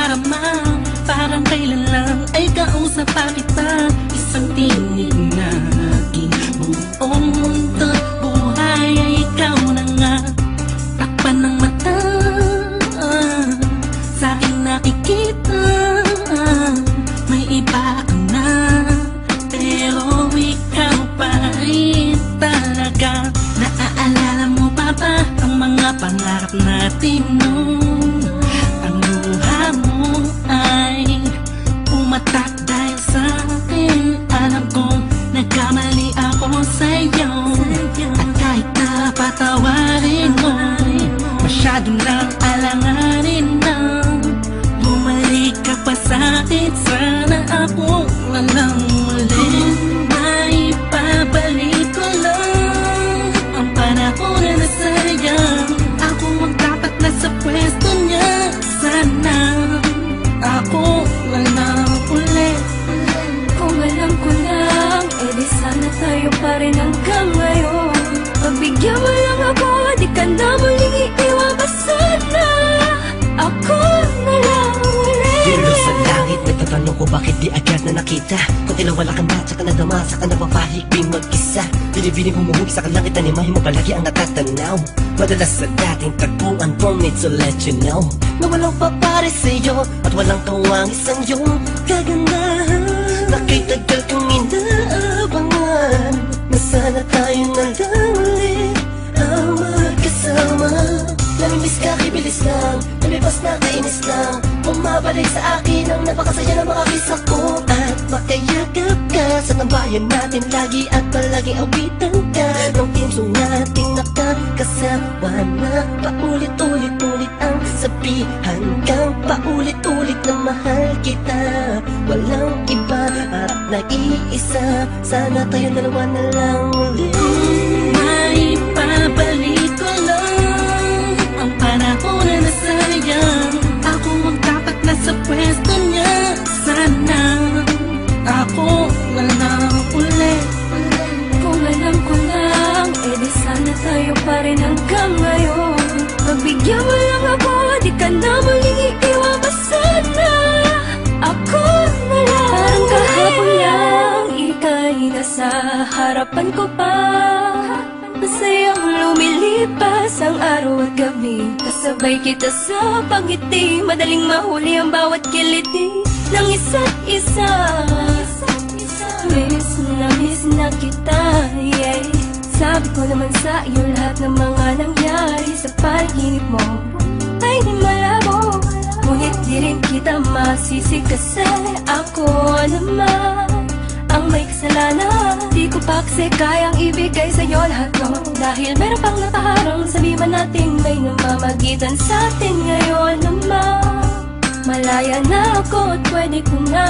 nadarama. Parang kailan lang ay kausap pa kita. Isang tinig na aking buong mundo, buhay ay ikaw na nga. Takpan ng mata, sa'kin nakikita, may iba ka na, pero ikaw pa rin talaga. Naaalala mo pa ba ang mga pangarap natin noon? Ang luha mo ay umatak dahil sa akin. Alam kong nagkamali ako sa'yo, at kahit na patawarin mo, masyado nang alanganin na. Bumalik ka pa sa'kin, sana ako walang muli. May babalik ko lang ang panahon na nasayang. Ako ang dapat nasa pwesto niya, sana ako walang uli. Kung alam ko lang, edi sana tayo pa rin hanggang ngayon. Pagbigyan mo lang ako, di ka na muling iiwan pa sana. Ako na lang ulit. Dilo sa langit, nagtatanong ko bakit di agad na nakita. Kung tinawala ka na, saka nadama, saka napapahigping mag-isa. Binibining humuhug sa kalangit, animahin mo palagi ang natatanaw. Madalas sa dating tagpuan, don't need to let you know na walang papare sa'yo at walang kawang isang iyong kagandahan. Nakitagal kong inaabangan na sana tayo na lang ulit ang magkasama. Namimiss ka, kibilis lang, lumibas na kainis lang. Bumabalik sa akin ang napakasaya ng mga kisa ko. At makayagap ka sa tambayan natin lagi, at palaging awitan ka ng timsong nating nakakasama na paulit-ulit-ulit ang sabihan kang paulit-ulit na mahal kita. Walang iba at nag-iisa, sana tayo dalawa na lang ulit. May babalik ko lang ang panahon na nasayang. Ako ang dapat nasa pwesto niya, sana ako walang uli. Kung alam ko lang, edi sana tayo pa rin hanggang ngayon. Pagbigyan mo lang ako, di ka na muling iiwan pa sana. Ako na lang. Parang kahapon lang, ika'y nasa harapan ko pa. Masayang lumilipas ang araw at gabi. Kasabay kita sa pangiti, madaling mahuli ang bawat kiliti ng isa't isa. Miss na kita, yeah. Sabi ko naman sa iyo lahat ng mga nangyari sa panaginip mo ay di malabo. Ngunit di rin kita masisi kasi ako naman ang may kasalanan. Di ko pa kasi kayang ibigay sa'yo lahat ko, dahil meron pang nakaharang. Sabi man natin may namamagitan sa atin ngayon naman. Malaya na ako at pwede ko na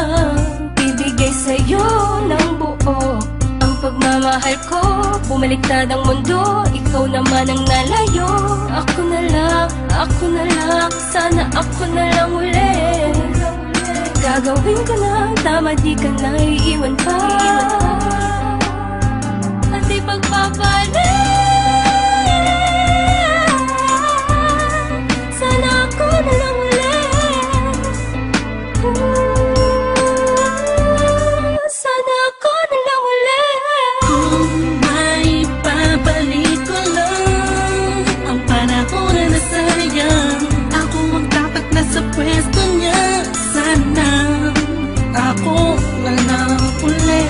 ibigay sa'yo ng buo ang pagmamahal ko. Bumaliktad ang mundo, ikaw naman ang nalayo. Ako na lang, sana ako na lang ulit. Gagawin ko na, tama di ka na iiwan pa. At di pagpapalit, sana ako na lang ulit. Sana ako na lang ulit. Kung may babalik ko lang ang panahon na nasayang. Ako ang dapat nasa pwesto niya, sana ako walang uli.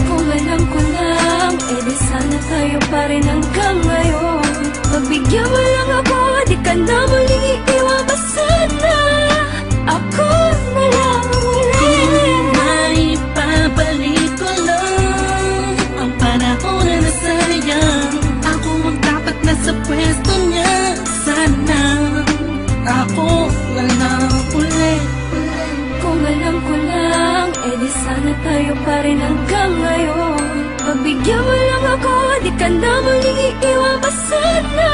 Kung alam ko lang, edi sana tayo pa rin hanggang ngayon. Pagbigyan mo lang ako, di ka na muling iiwan pa sana. Ako na lang ulit. May babalik ko lang ang panahon na nasayang. Ako ang dapat nasa pwesto niya, sana ako walang uli. Kung alam ko lang, edi sana tayo pa rin hanggang ngayon. Pagbigyan mo lang ako, di ka na muling iiwan pa sana.